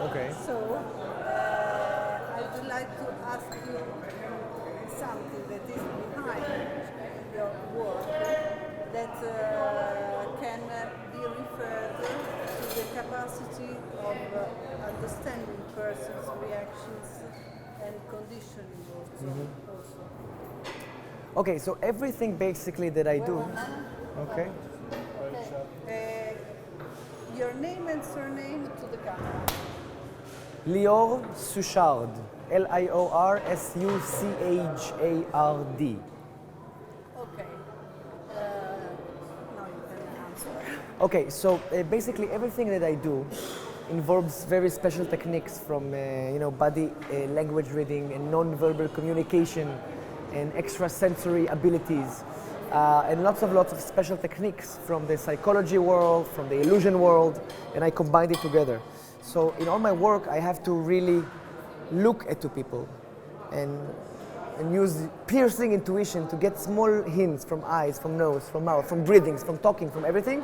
Okay. So, I would like to ask you something that is behind your work that can be referred to the capacity of understanding persons' reactions and conditioning also. Okay, so everything basically that I do. Okay. Okay. Your name and surname to the camera. Lior Suchard. Liorsuchard. Okay. Now you can answer. Okay, so basically everything that I do involves very special techniques from body language reading and non-verbal communication and extrasensory abilities and lots of special techniques from the psychology world, from the illusion world, and I combined it together. So in all my work I have to really look at two people and use piercing intuition to get small hints from eyes, from nose, from mouth, from breathings, from talking, from everything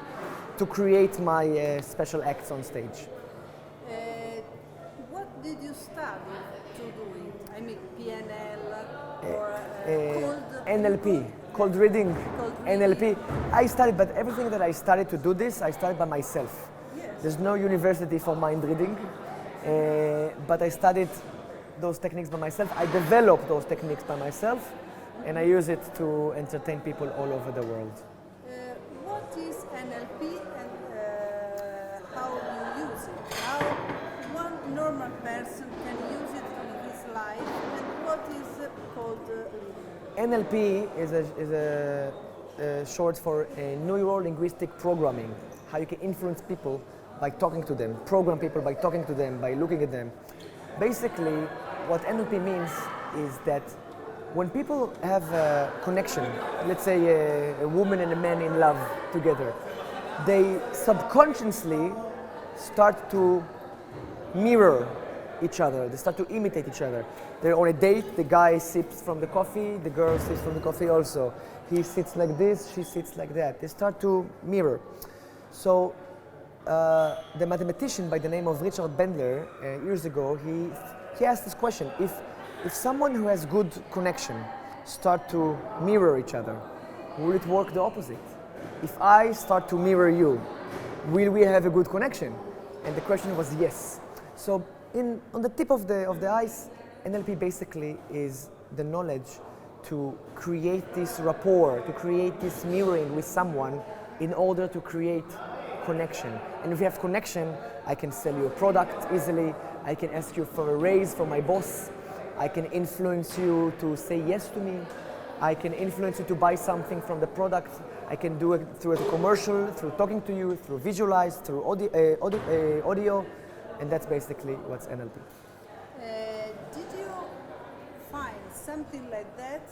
to create my special acts on stage. What did you study to do it? I mean, PNL or NLP, cold reading, NLP. I studied, but everything that I studied to do this, I studied by myself. Yes. There's no university for mind reading, but I studied those techniques by myself. I developed those techniques by myself, and I use it to entertain people all over the world. What is NLP and how you use it? How one normal person can use it in his life, and what is called reading? NLP is a short for neuro-linguistic programming. How you can influence people by talking to them, program people by talking to them, by looking at them. Basically, what NLP means is that when people have a connection, let's say a woman and a man in love together, they subconsciously start to mirror each other. They start to imitate each other. They're on a date, the guy sips from the coffee, the girl sips from the coffee also. He sits like this, she sits like that. They start to mirror. So the mathematician by the name of Richard Bandler, years ago, he asked this question: if someone who has good connection start to mirror each other, will it work the opposite? If I start to mirror you, will we have a good connection? And the question was yes. So on the tip of the ice, NLP basically is the knowledge to create this rapport, to create this mirroring with someone in order to create connection. And if we have connection, I can sell you a product easily, I can ask you for a raise from my boss, I can influence you to say yes to me, I can influence you to buy something from the product, I can do it through a commercial, through talking to you, through visualize, through audio, and that's basically what's NLP. Did you find something like that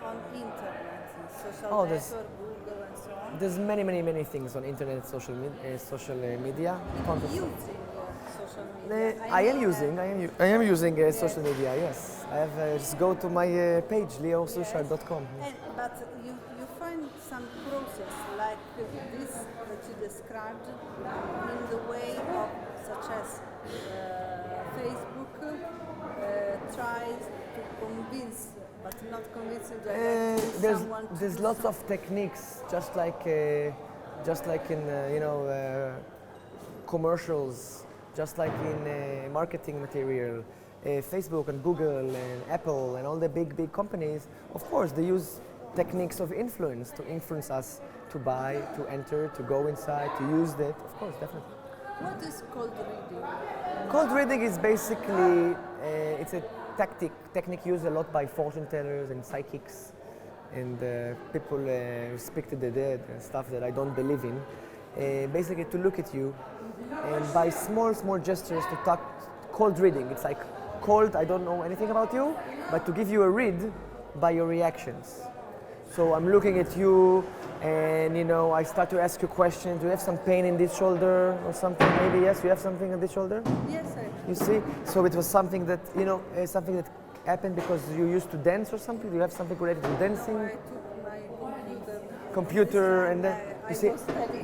on internet, social network, Google and so on? There's many things on internet, social media. Using social media? I am using social media. Yes, I have. Just go to my page, liorsuchard.com. But you find some process like this that you described in the way of, such as Facebook tries to convince, but not convincing directly someone to There's lots of techniques, just like in commercials, just like in marketing material. Facebook and Google and Apple and all the big companies, of course, they use techniques of influence to influence us to buy, to enter, to go inside, to use that. Of course, definitely. What is cold reading? Cold reading is basically it's a technique used a lot by fortune tellers and psychics and people who speak to the dead and stuff that I don't believe in. Basically, to look at you and by small gestures to talk. Cold reading. It's like cold. I don't know anything about you, but to give you a read by your reactions. So I'm looking at you, and I start to ask you questions. Do you have some pain in this shoulder or something? Maybe yes. You have something in this shoulder. Yes, I do. You see. So it was something that something that happened because you used to dance or something. Do you have something related to dancing? I took my Computer, and then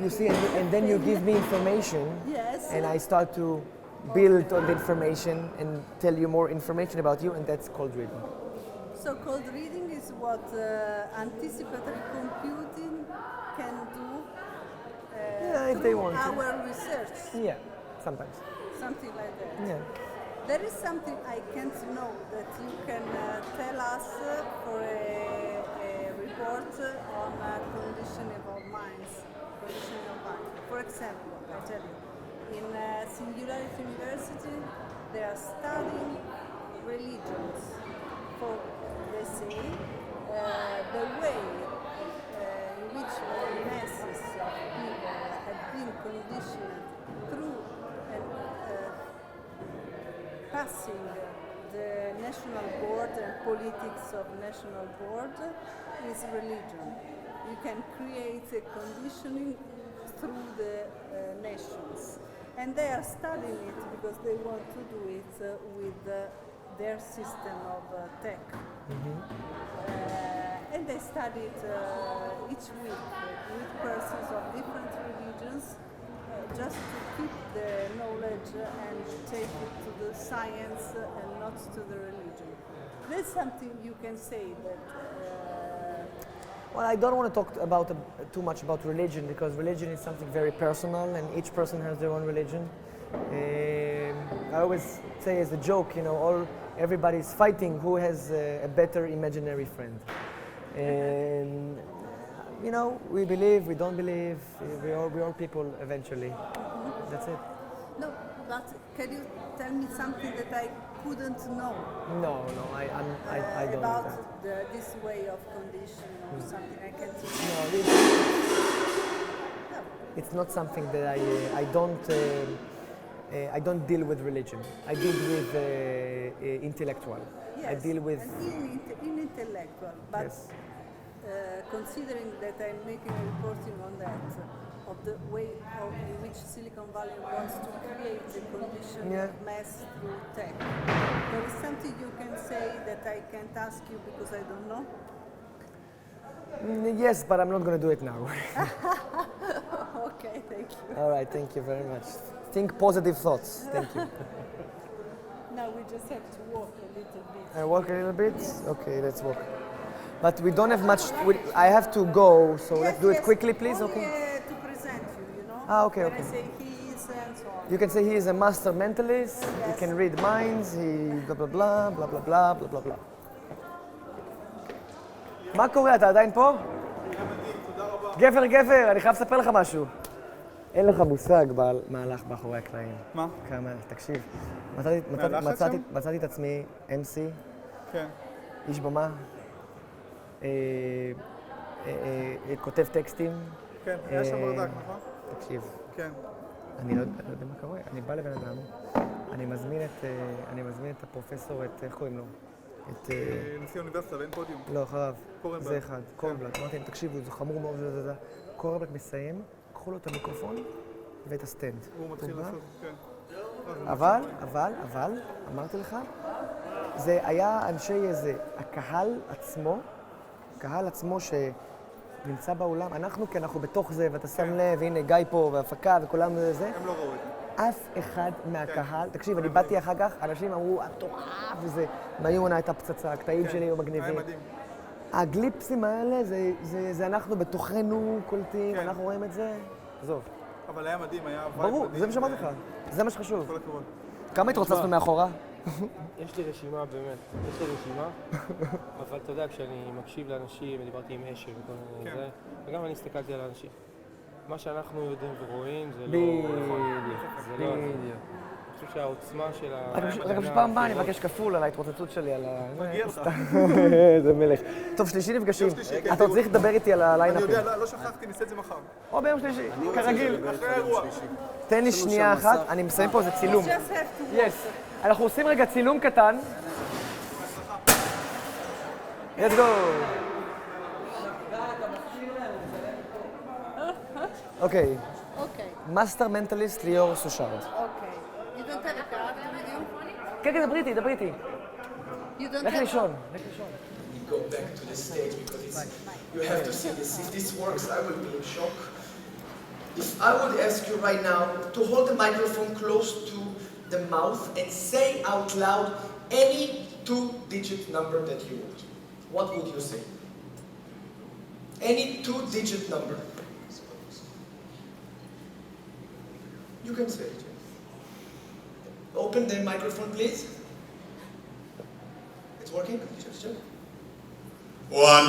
you see, and then you give me information. Yes. And I start to build on the information and tell you more information about you, and that's cold reading. So cold reading is what anticipatory computing can do If they want to. our research, Yeah, sometimes. something like that. Yeah. There is something I can't know that you can tell us for a report on conditioning of minds. Conditioning of mind. For example, I tell you, in Singularity University, they are studying religions. For, they say, the way in which the masses of people have been conditioned through and passing the national board and politics of national board is religion. You can create a conditioning through the nations. And they are studying it because they want to do it with their system of tech. And they study it each week with persons of different religions just to keep the knowledge and take it to the science and not to the religion. There's something you can say that Well, I don't want to talk about too much about religion because religion is something very personal, and each person has their own religion. I always say as a joke, everybody's fighting who has a better imaginary friend. And we believe, we don't believe, we're all people eventually. That's it. no, but can you tell me something that I couldn't know No, I don't know about that. this way of conditioning or something? I can't No, no. it's not something that I don't deal with religion. I deal with intellectual. Yes, I deal with and in intellectual, but yes. Considering that I'm making a reporting on that, of the way in which Silicon Valley wants to create the condition Yeah. of mass through tech, there is something you can say that I can't ask you because I don't know? Yes, but I'm not going to do it now. Okay, thank you. All right, thank you very much. Think positive thoughts. Thank you. Now we just have to walk a little bit. I walk a little bit. Okay, let's walk. But we don't have much. I have to go, so let's do it quickly, please. Only, Okay. to present you, Okay, when okay. I say he is and so on. You can say he is a master mentalist. He Yes. can read minds. He blah blah blah blah blah blah blah blah blah. מה קורה? אתה עדיין פה? גבר, גבר, אני חייב לספר לך משהו. אין לך מושג מה הלך מאחורי הקלעים. מה? כמה, תקשיב. מהלחץ שם? מצאתי את עצמי MC, כן. איש במה, כותב טקסטים. כן, היה שם ברדק, נכון? תקשיב, כן. אני לא יודע מה קורה. אני בא לבן אדם, אני מזמין את הפרופסור, איך קוראים לו? נשיא האוניברסיטה ואין פודיום. לא, אחריו. קורנבלט. זה אחד, קורנבלט. אמרתי להם, תקשיבו, זה חמור מאוד, זה. קורנבלט מסיים, קחו לו את המיקרופון ואת הסטנד. הוא מתחיל לעשות, כן. אבל, אמרתי לך, זה היה אנשי הקהל עצמו שנמצא באולם, כי אנחנו בתוך זה, ואתה שם לב, הנה גיא פה, והפקה, וכולם זה. הם לא ראו את זה. אף אחד מהקהל, תקשיב, אני באתי אחר כך, אנשים אמרו, מטורף, וזה, מהיונה הייתה פצצה, הקטעים שלי היו מגניבים. היה מדהים. הגליפסים האלה, זה אנחנו בתוכנו קולטים, כן. אנחנו רואים את זה, עזוב. אבל היה מדהים, היה וייב ברור, מדהים. זה מה שאמרתי לך, זה מה שחשוב. כל הכבוד. כמה התרוצצנו מאחורה? יש לי רשימה באמת, יש לי רשימה, אבל אתה יודע, כשאני מקשיב לאנשים, ודיברתי עם אשל וכל מיני כן. זה, וגם אני הסתכלתי על האנשים. מה שאנחנו יודעים ורואים זה לא בדיוק, נכון. זה לא נכון. בדיוק. אני חושב שהעוצמה של רק שפעם הבאה אני מבקש כפול על ההתרוצצות שלי, על ה... מגיע לך. זה מלך. טוב, שלישי נפגשים. יום שלישי, כן, אתה צריך לדבר איתי על אני הליינאפים. יודע, לא שכחתי, נעשה את זה מחר. או ביום שלישי, כרגיל. אחרי האירוע. תן לי שנייה אחת, אני מסיים פה איזה צילום. Just have to יס. אנחנו עושים רגע צילום קטן. Let's go. אוקיי. Okay, מאסטר מנטליסט ליאור סושרד. okay. You don't have a card with you? כן, כן, דברי איתי. You don't לך have לישון. go back to the stage because you have to see this. If this works, I will be in shock. If I would ask you right now to hold the microphone close to the mouth and say out loud any 2-digit number that you want. What would you say? Any 2-digit number. You can say it. Open the microphone, please. It's working? Check. 1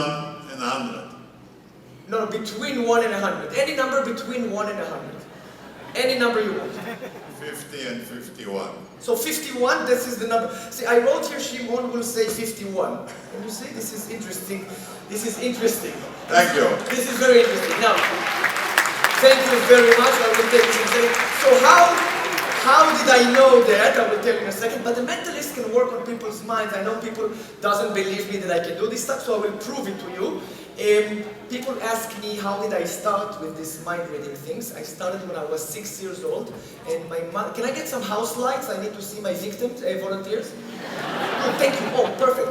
and 100. No, between 1 and 100. Any number between 1 and 100. Any number you want. 50 and 51. So 51, this is the number. See, I wrote here Shimon will say 51. And you see, this is interesting. This is interesting. Thank you. This is very interesting. Now, thank you very much. I will take it in a second. So how did I know that? I will tell you in a second. But the mentalist can work on people's minds. I know people doesn't believe me that I can do this stuff, so I will prove it to you. People ask me how did I start with this mind reading things. I started when I was 6 years old, and my mom. Can I get some house lights? I need to see my victims, volunteers. Oh, thank you. Oh, perfect.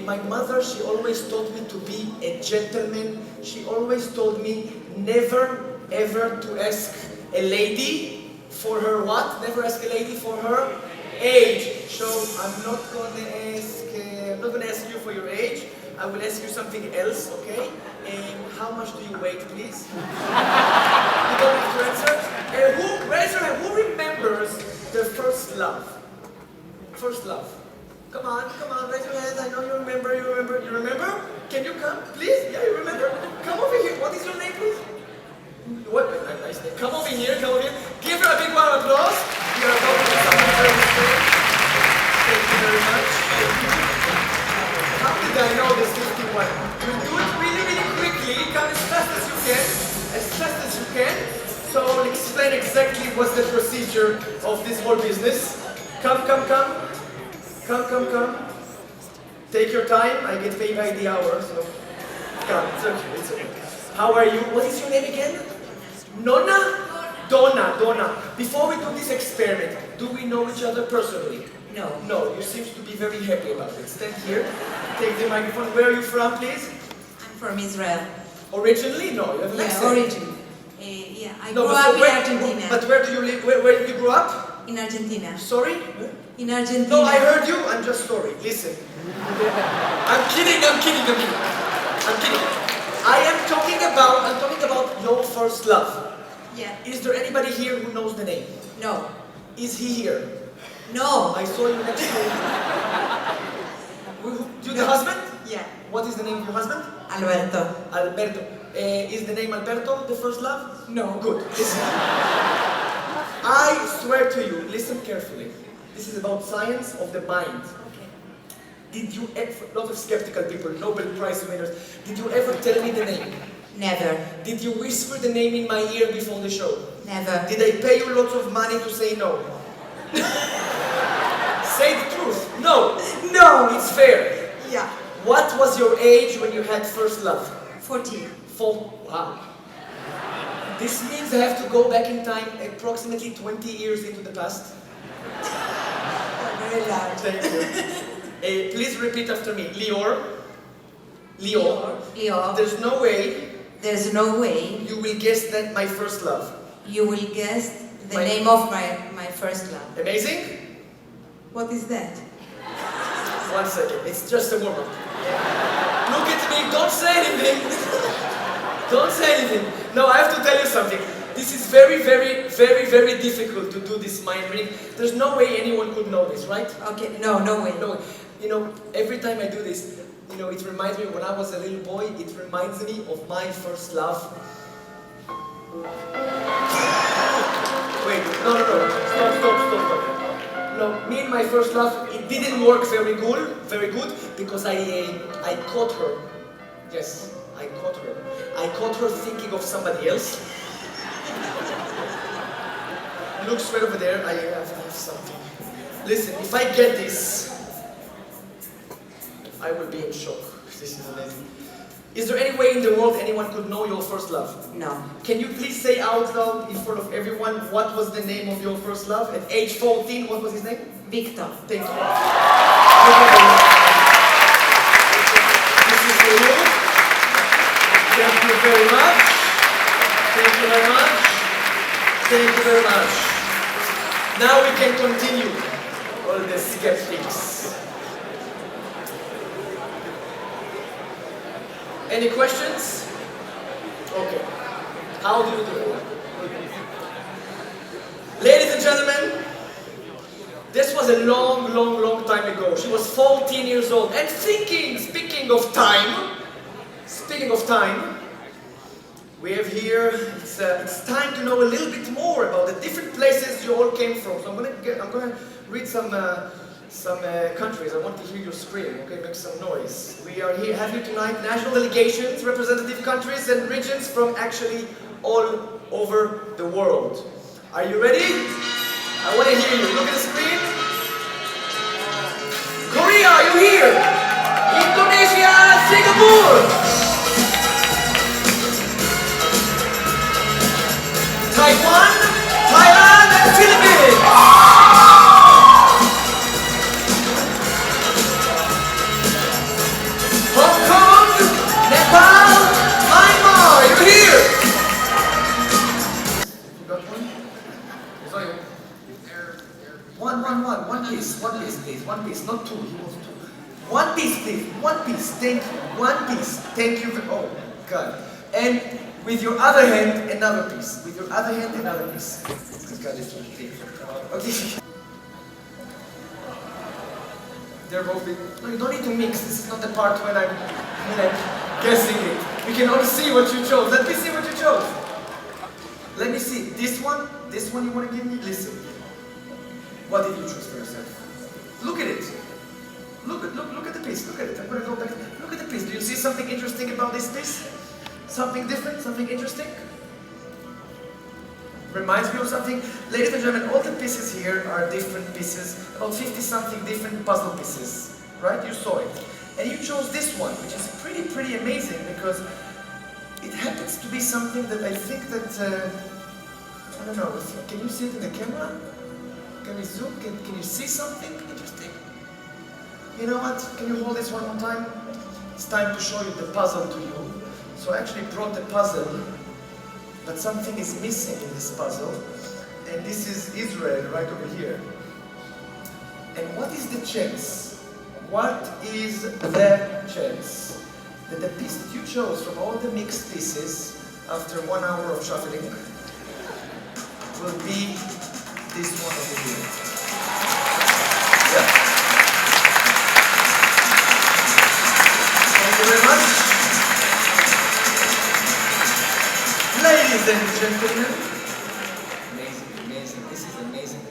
My mother, she always taught me to be a gentleman. She always told me never ever to ask a lady for her what? Never ask a lady for her age. So I'm not gonna ask you for your age. I will ask you something else, okay? How much do you weigh, please? You don't have to answer. Raise your hand. Who remembers the first love? First love. Come on, raise your hand. I know you remember. You remember? Can you come, please? Yeah, you remember? Come over here. What is your name, please? What? Nice name. Come over here. Give her a big round of applause. We are about to do something very strange. Thank you very much. How did I know this 51? You'll do it really quickly. Come as fast as you can. As fast as you can. So I'll explain exactly what's the procedure of this whole business. Come. Take your time. I get paid by the hour, so come. It's okay. How are you? What is your name again? Nonna? Donna. Before we do this experiment, do we know each other personally? No, you seem to be very happy about it. Stand here, take the microphone. Where are you from, please? I'm from Israel. Originally? No, you have an accent. Origin. I grew up in Argentina. But where do you live? Where did you grow up? In Argentina. Sorry? In Argentina. No, I heard you. I'm just sorry. Listen. I'm kidding. I am talking about your first love. Yeah. Is there anybody here who knows the name? No. Is he here? No. I saw you next to him. You the husband? Yeah. What is the name of your husband? Alberto. Alberto. Is the name Alberto the first love? No. Good. Listen. I swear to you, listen carefully. This is about science of the mind. Did you ever, a lot of skeptical people, Nobel Prize winners, did you ever tell me the name? Never. Did you whisper the name in my ear before the show? Never. Did I pay you lots of money to say no? Say the truth. No. No. It's fair. Yeah. What was your age when you had first love? 14. Wow. This means I have to go back in time approximately 20 years into the past. Very large. Thank you. Please repeat after me. Lior. Leo. There's no way you will guess that my first love. You will guess the name of my first love. Amazing? What is that? 1 second. It's just a warm-up. Look at me. Don't say anything. Don't say anything. No, I have to tell you something. This is very difficult to do this mind reading. There's no way anyone could know this, right? Okay. No way. No. You know, every time I do this, you know, it reminds me when I was a little boy, it reminds me of my first love. Wait, no. Stop. No, me and my first love, it didn't work very good, because I caught her. Yes, I caught her. I caught her thinking of somebody else. Look straight over there, I have something. Listen, if I get this, I will be in shock. This is amazing. Is there any way in the world anyone could know your first love? No. Can you please say out loud in front of everyone what was the name of your first love? At age 14, what was his name? Victor. Thank you. This is for you. Thank you very much. Thank you very much. Now we can continue. All the skeptics. Any questions? Okay. How do you do it? Ladies and gentlemen, this was a long time ago. She was 14 years old. And speaking of time, we have here, it's time to know a little bit more about the different places you all came from. So I'm gonna read some countries. I want to hear you scream, okay? Make some noise. We are here, have here tonight national delegations, representative countries and regions from actually all over the world. Are you ready? I want to hear you. Look at the screen. Korea, are you here? Indonesia, Singapore. Taiwan, Thailand, and Philippines. Hong Kong, Nepal, Myanmar, you're here. You got one? Sorry. One piece, please. One piece, not two. He wants two. One piece, please. One piece. Thank you. One piece. Thank you. Oh, God. And with your other hand, another piece. With your other hand, another piece. This guy is okay. They're both big. No, you don't need to mix. This is not the part when I'm guessing it. We can only see what you chose. Let me see what you chose. Let me see. This one you want to give me? Listen. What did you choose for yourself? Look at it. Look at the piece. Look at it. I'm going to go back. Look at the piece. Do you see something interesting about this piece? Something different? Something interesting? Reminds me of something. Ladies and gentlemen, all the pieces here are different pieces. About 50-something different puzzle pieces. Right? You saw it. And you chose this one, which is pretty amazing because it happens to be something that I think that, I don't know, can you see it in the camera? Can we zoom? Can you see something interesting? You know what? Can you hold this one more time? It's time to show you the puzzle to you. So I actually brought the puzzle, but something is missing in this puzzle. And this is Israel right over here. And what is the chance? What is the chance that the piece that you chose from all the mixed pieces after 1 hour of shuffling will be this one over here? Yeah. Thank you very much. Ladies and gentlemen. Amazing. This is amazing.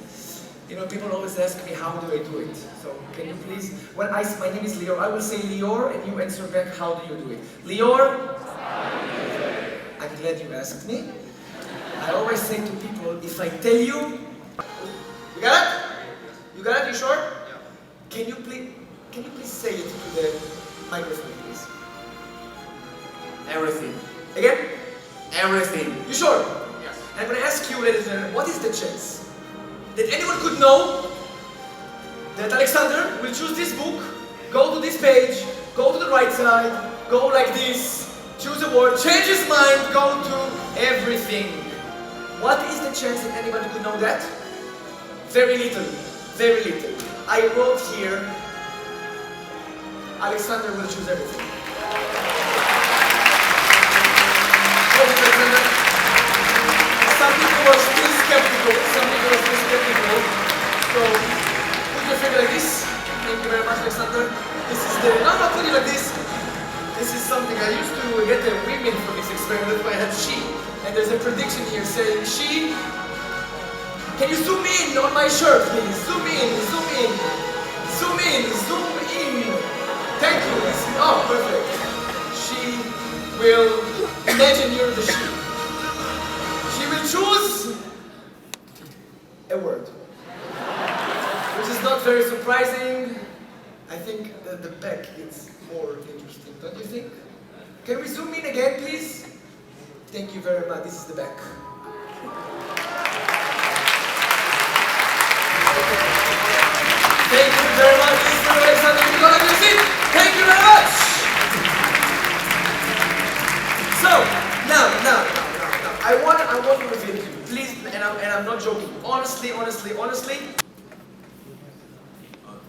You know, people always ask me, how do I do it? So, can you please, my name is Lior, I will say Lior and you answer back, how do you do it? Lior? I'm glad you asked me. I always say to people, if I tell you, you got it? You got it? You sure? Yeah. Can you please say it to the microphone, please? Everything. Again? Everything. You sure? Yes. And I'm going to ask you, ladies and gentlemen, what is the chance that anyone could know that Alexander will choose this book, go to this page, go to the right side, go like this, choose a word, change his mind, go to everything. What is the chance that anybody could know that? Very little. Very little. I wrote here, Alexander will choose everything. Some people were still skeptical. So, put your finger like this. Thank you very much, Alexander. This is the, no, put it like this. This is something I used to get the women for this experiment, that's why I had she. And there's a prediction here saying she. Can you zoom in on my shirt, please? Zoom in. Thank you. Oh, perfect. She will, imagine you're the she. She will choose a word. Which is not very surprising. I think that the back is more interesting, don't you think? Can we zoom in again, please? Thank you very much. This is the back. Thank you very much, Mr. Alexander. You're gonna do it. Thank you very much. So now, I want to reveal to you. Please, and I'm not joking. Honestly,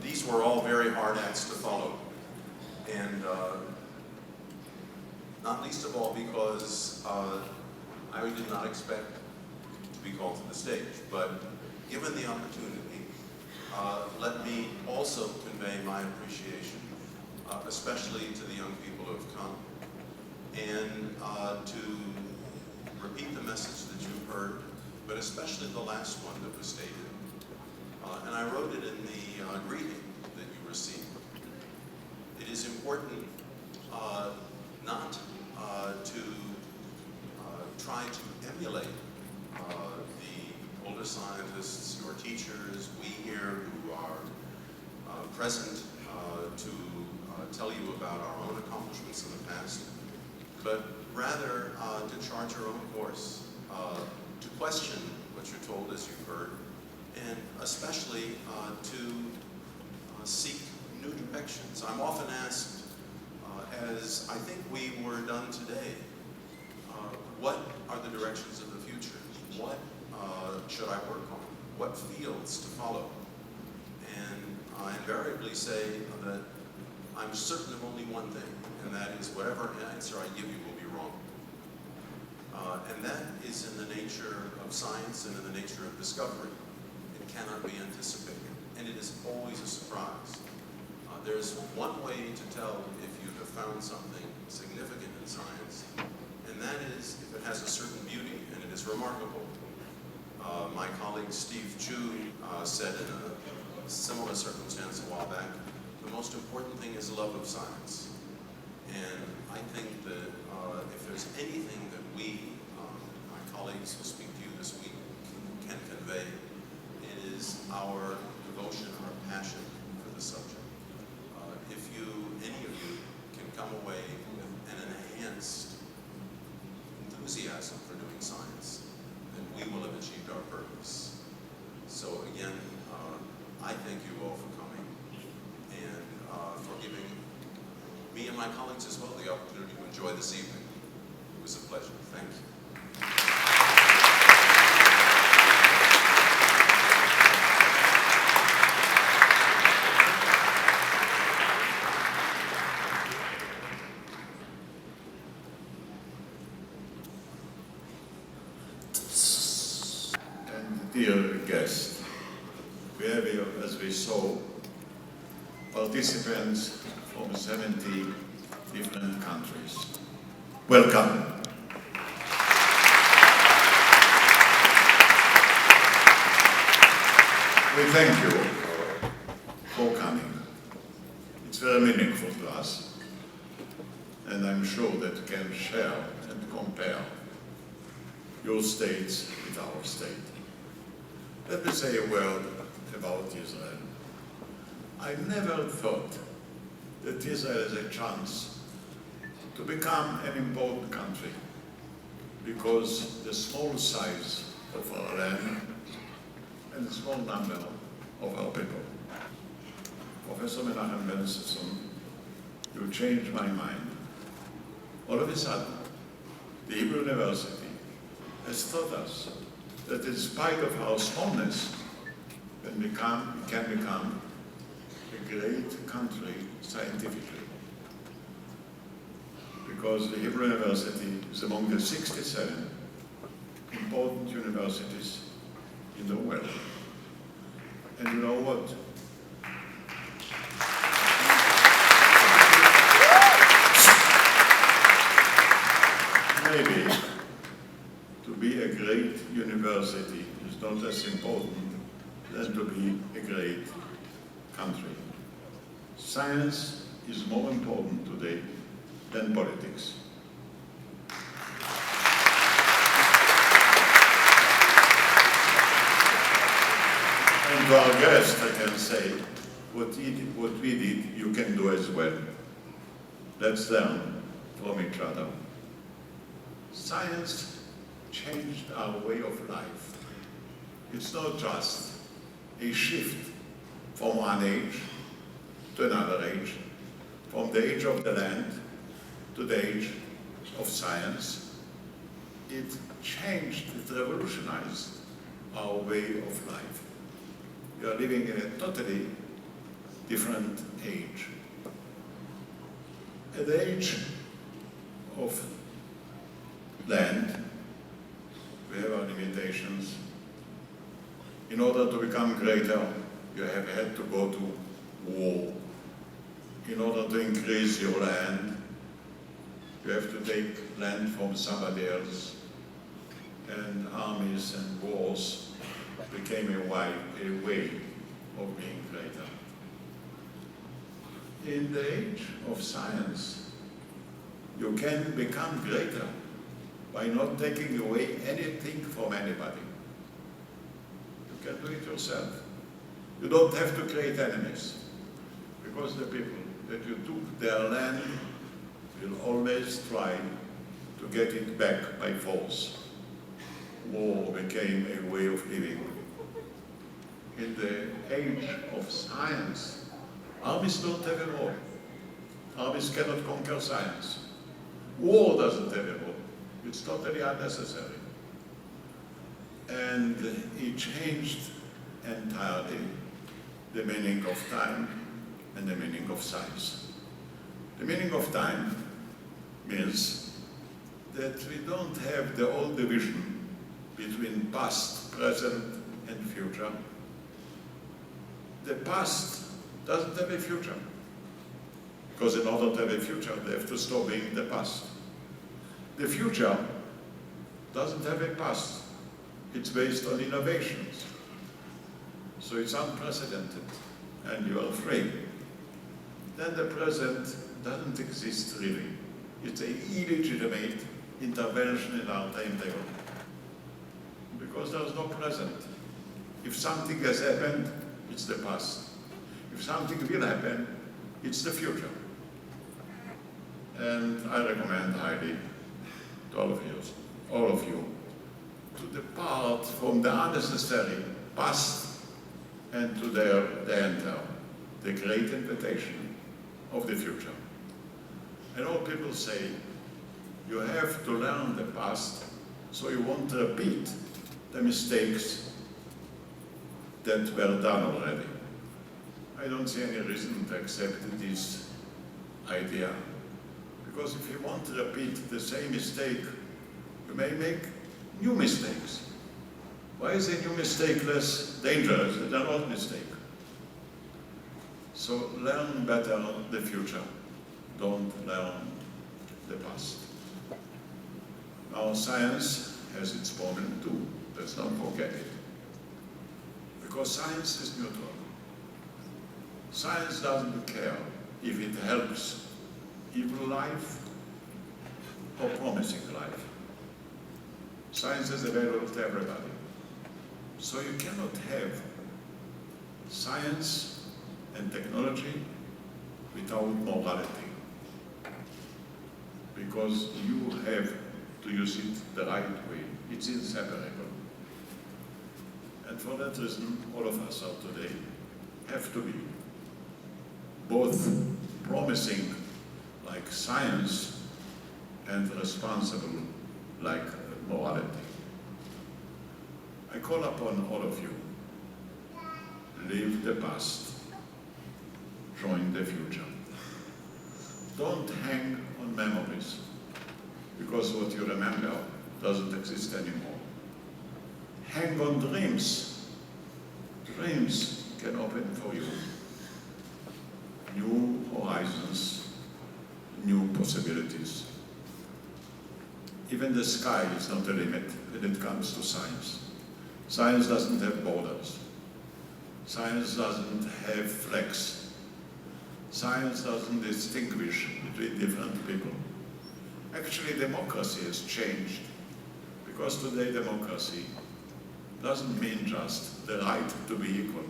These were all very hard acts to follow, and not least of all because I did not expect to be called to the stage, but given the opportunity, let me also convey my appreciation, especially to the young people who have come, and to repeat the message that you've heard, but especially the last one that was stated. And I wrote it in the greeting that you received. It is important not to try to emulate the older scientists, your teachers, we here who are present to tell you about our own accomplishments in the past, but rather to chart your own course, to question what you're told as you've heard, and especially to seek new directions. I'm often asked, as I think we were done today, what are the directions of the future? What should I work on? What fields to follow? And I invariably say that I'm certain of only one thing, and that is whatever answer I give you will be wrong. And that is in the nature of science and in the nature of discovery. It cannot be anticipated, and it is always a surprise. There's one way to tell if you have found something significant in science, and that is if it has a certain beauty and it is remarkable. My colleague Steve Chu said in a similar circumstance a while back, the most important thing is love of science. And I think that if there's anything that we, my colleagues who speak to you this week, can convey, it is our devotion, our passion for the subject. If any of you, can come away with an enhanced enthusiasm for doing science, then we will have achieved our purpose. So again, I thank you all for coming and for giving me and my colleagues as well the opportunity to enjoy this evening. It was a pleasure. Thank you. And dear guest, we have here, as we saw, participants from 70 different countries. Welcome. We thank you for coming. It's very meaningful to us, and I'm sure that you can share and compare your states with our state. Let me say a word about Israel. I never thought that Israel has a chance to become an important country because the small size of our land and the small number of our people. Professor Menachem Ben-Sasson, you changed my mind. All of a sudden, the Hebrew University has taught us that in spite of our smallness, we can become a great country scientifically. Because the Hebrew University is among the 67 important universities in the world. And you know what? Maybe to be a great university is not less important than to be a great country. Science is more important today than politics. And to our guests, I can say, what we did, you can do as well. Let's learn from each other. Science changed our way of life. It's not just a shift from one age to another age, from the age of the land to the age of science. It changed, it revolutionized our way of life. We are living in a totally different age. At the age of land, we have our limitations. In order to become greater, you have had to go to war. In order to increase your land, you have to take land from somebody else. And armies and wars became a way of being greater. In the age of science, you can become greater by not taking away anything from anybody. You can do it yourself. You don't have to create enemies, because the people that you took their land will always try to get it back by force. War became a way of living. In the age of science, armies don't have a war. Armies cannot conquer science. War doesn't have a war. It's totally unnecessary. And it changed entirely the meaning of time and the meaning of science. The meaning of time means that we don't have the old division between past, present, and future. The past doesn't have a future, because in order to have a future, they have to stop being the past. The future doesn't have a past. It's based on innovations. So it's unprecedented, and you are free. Then the present doesn't exist really. It's an illegitimate intervention in our timetable, because there is no present. If something has happened, it's the past. If something will happen, it's the future. And I recommend highly to all of you, to depart from the unnecessary past and to enter the great invitation of the future. And all people say, you have to learn the past so you won't repeat the mistakes that were done already. I don't see any reason to accept this idea, because if you want to repeat the same mistake, you may make new mistakes. Why is a new mistake less dangerous than an old mistake? So learn better the future. Don't learn the past. Now science has its problem too. Let's not forget it. Because science is neutral. Science doesn't care if it helps evil life or promising life. Science is available to everybody. So you cannot have science and technology without morality, because you have to use it the right way. It's inseparable. And for that reason, all of us are today have to be both promising like science and responsible like morality. I call upon all of you, leave the past, join the future. Don't hang on memories, because what you remember doesn't exist anymore. Hang on dreams. Dreams can open for you new horizons, new possibilities. Even the sky is not a limit when it comes to science. Science doesn't have borders. Science doesn't have flags. Science doesn't distinguish between different people. Actually, democracy has changed, because today democracy doesn't mean just the right to be equal,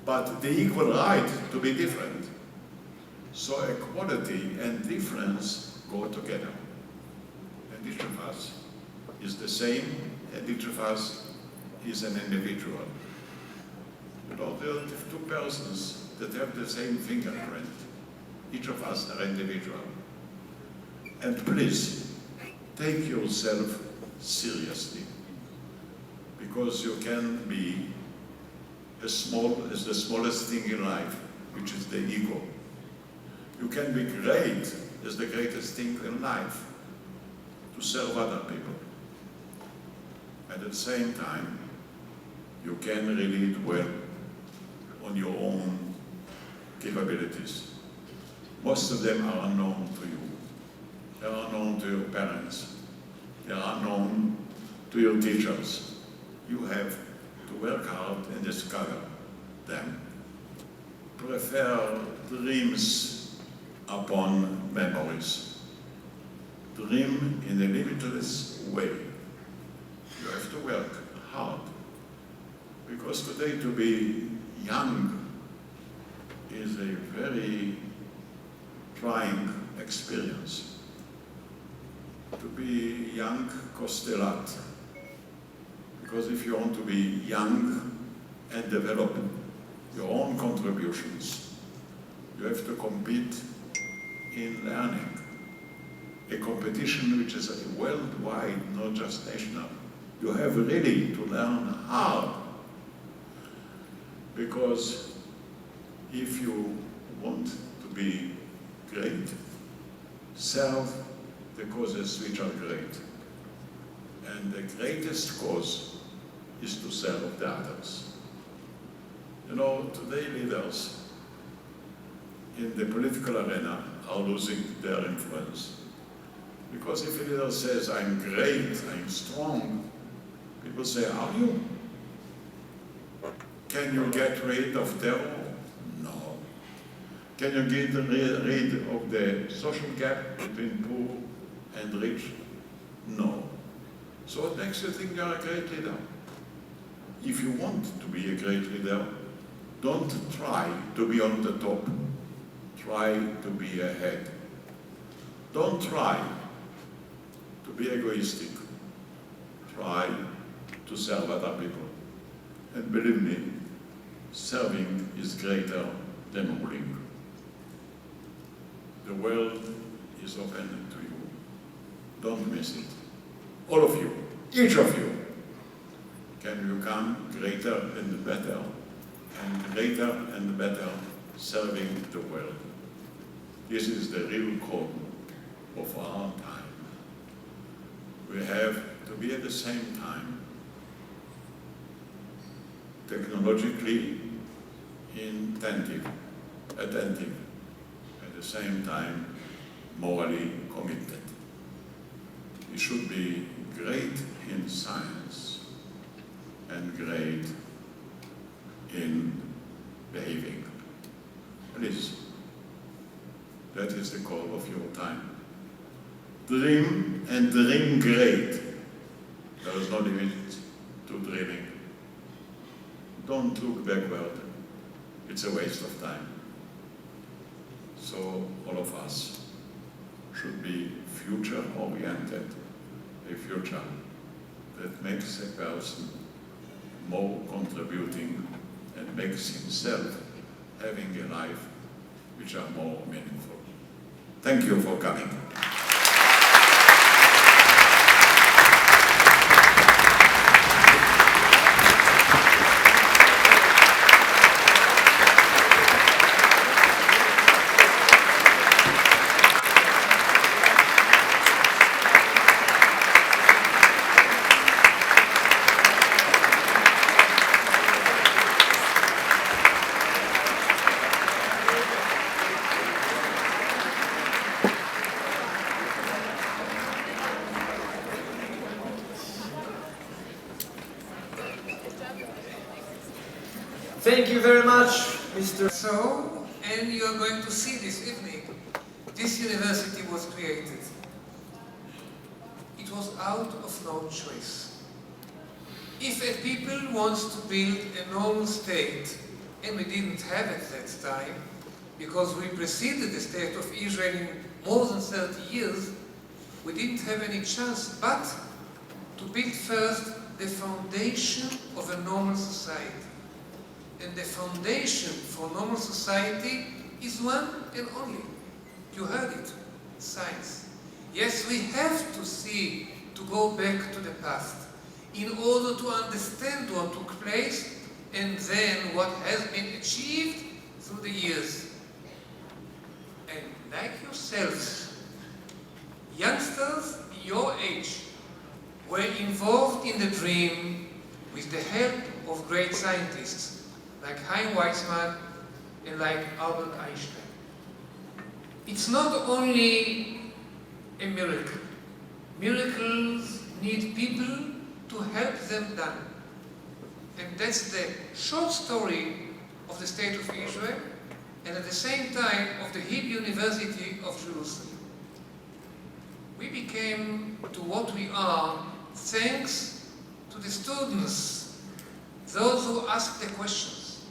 but the equal right to be different. So equality and difference go together. And each of us is the same, and each of us is an individual. You know, there are two persons that have the same fingerprint. Each of us are individual. And please, take yourself seriously, because you can be as small as the smallest thing in life, which is the ego. You can be great as the greatest thing in life, to serve other people. At the same time, you can really dwell on your own capabilities. Most of them are unknown to you. They are unknown to your parents. They are unknown to your teachers. You have to work hard and discover them. Prefer dreams upon memories. Dream in a limitless way. You have to work hard. Because today to be young is a very trying experience. To be young costs a lot. Because if you want to be young and develop your own contributions, you have to compete in learning. A competition which is worldwide, not just national. You have really to learn hard. Because if you want to be great, serve the causes which are great. And the greatest cause is to serve the others. You know, today leaders in the political arena are losing their influence. Because if a leader says, I'm great, I'm strong, people say, are you? Can you get rid of terror? No. Can you get rid of the social gap between poor and rich? No. So what makes you think you're a great leader? If you want to be a great leader, don't try to be on the top. Try to be ahead. Don't try to be egoistic. Try to serve other people. And believe me, serving is greater than ruling. The world is open to you. Don't miss it. All of you, each of you, can become greater and better, and greater and better serving the world. This is the real call of our time. We have to be at the same time technologically attentive, at the same time morally committed. We should be great in science and great in behaving. Please, that is the call of your time. Dream and dream great. There is no limit to dreaming. Don't look backward. It's a waste of time. So all of us should be future-oriented, a future that makes a person more contributing and makes himself having a life which are more meaningful. Thank you for coming. Thank you very much, Mr. So, and you are going to see this evening, this university was created. It was out of no choice. If a people wants to build a normal state, and we didn't have it that time, because we preceded the state of Israel in more than 30 years, we didn't have any chance but to build first the foundation of a normal society. And the foundation for normal society is one and only. You heard it, science. Yes, we have to go back to the past. in order to understand what took place and then what has been achieved through the years. And like yourselves, youngsters your age were involved in the dream with the help of great scientists like Chaim Weizmann and like Albert Einstein. It's not only a miracle. Miracles need people to help them done. And that's the short story of the State of Israel and at the same time of the Hebrew University of Jerusalem. We became to what we are thanks to the students, those who asked the questions.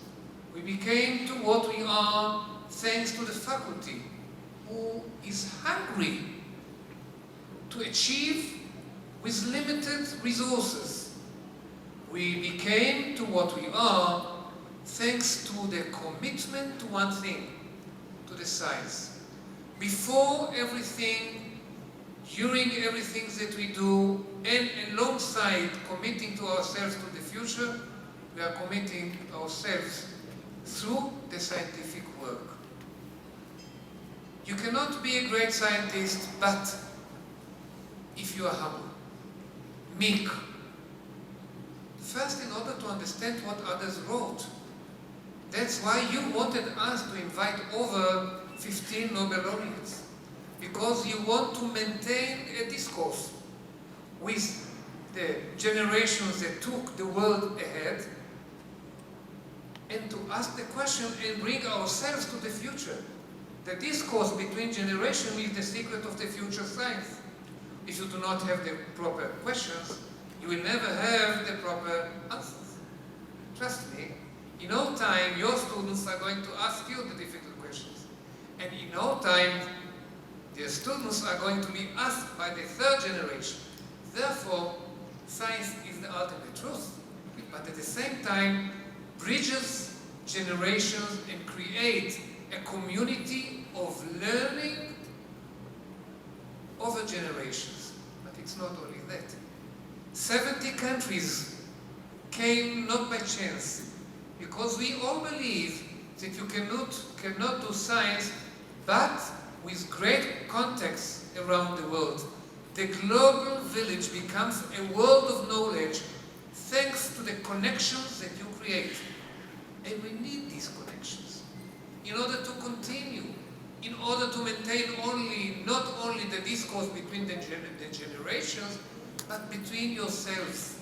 We became to what we are thanks to the faculty, who is hungry to achieve with limited resources. We became to what we are thanks to the commitment to one thing, to the science. Before everything, during everything that we do, and alongside committing to ourselves to the future, we are committing ourselves through the scientific work. You cannot be a great scientist, but if you are humble, meek. First, in order to understand what others wrote. That's why you wanted us to invite over 15 Nobel laureates, because you want to maintain a discourse with the generations that took the world ahead, and to ask the question and bring ourselves to the future. The discourse between generations is the secret of the future science. If you do not have the proper questions, you will never have the proper answers. Trust me, in no time your students are going to ask you the difficult questions. And in no time, the students are going to be asked by the third generation. Therefore, science is the ultimate truth. But at the same time, bridges generations and create a community of learning over generations. But it's not only that. 70 countries came not by chance, because we all believe that you cannot do science but with great context around the world. The global village becomes a world of knowledge thanks to the connections that you create. And we need these connections in order to continue, in order to maintain not only the discourse between the generations, but between yourselves.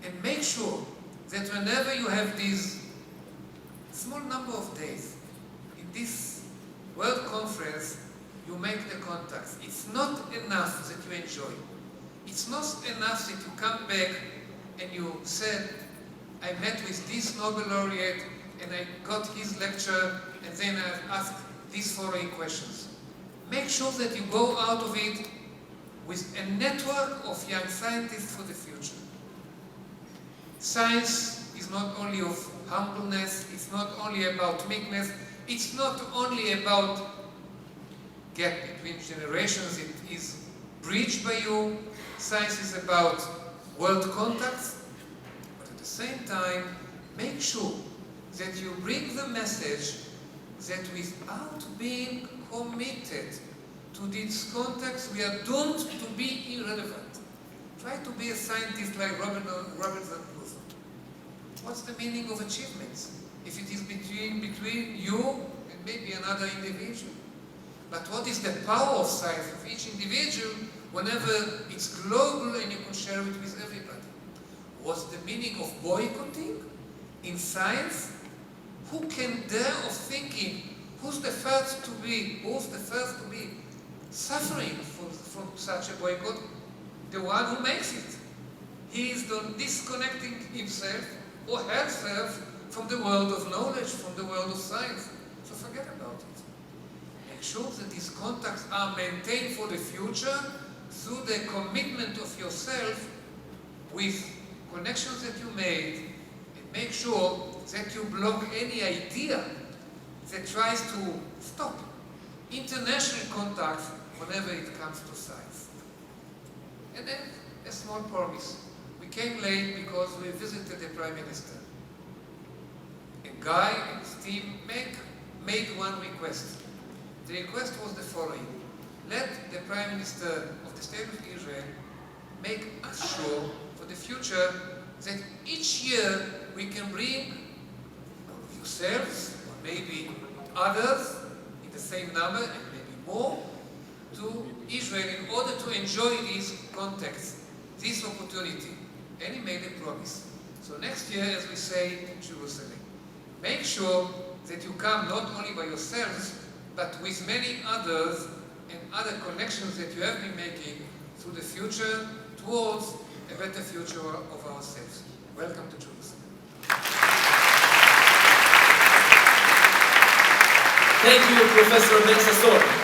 And make sure that whenever you have these small number of days in this World Conference, you make the contacts. It's not enough that you enjoy. It's not enough that you come back and you said, I met with this Nobel laureate and I got his lecture and then I asked these following questions. Make sure that you go out of it with a network of young scientists for the future. Science is not only of humbleness, it's not only about meekness, it's not only about gap between generations, it is bridged by you. Science is about world contacts, but at the same time, make sure that you bring the message that without being committed to these contacts, we are doomed to be irrelevant. Try to be a scientist like Robert Van Crusoe. What's the meaning of achievements if it is between you and maybe another individual? But what is the power of science of each individual whenever it's global and you can share it with everybody? What's the meaning of boycotting in science? Who can dare of thinking who's the first to be suffering from such a boycott? The one who makes it. He is disconnecting himself or herself from the world of knowledge, from the world of science. So forget about it. Make sure that these contacts are maintained for the future through the commitment of yourself with connections that you made, and make sure that you block any idea that tries to stop international contacts whenever it comes to science. And then a small promise. We We came late because we visited the Prime Minister. A guy and his team made one request. The request was the following: let the Prime Minister of the State of Israel make us sure for the future that each year we can bring yourselves, or maybe others, in the same number and maybe more, to Israel in order to enjoy these contacts, this opportunity. And he made a promise. So next year, as we say in Jerusalem, make sure that you come not only by yourselves, but with many others and other connections that you have been making through the future towards a better future of ourselves. Welcome to Jerusalem. Thank you, Professor Ben Sasson.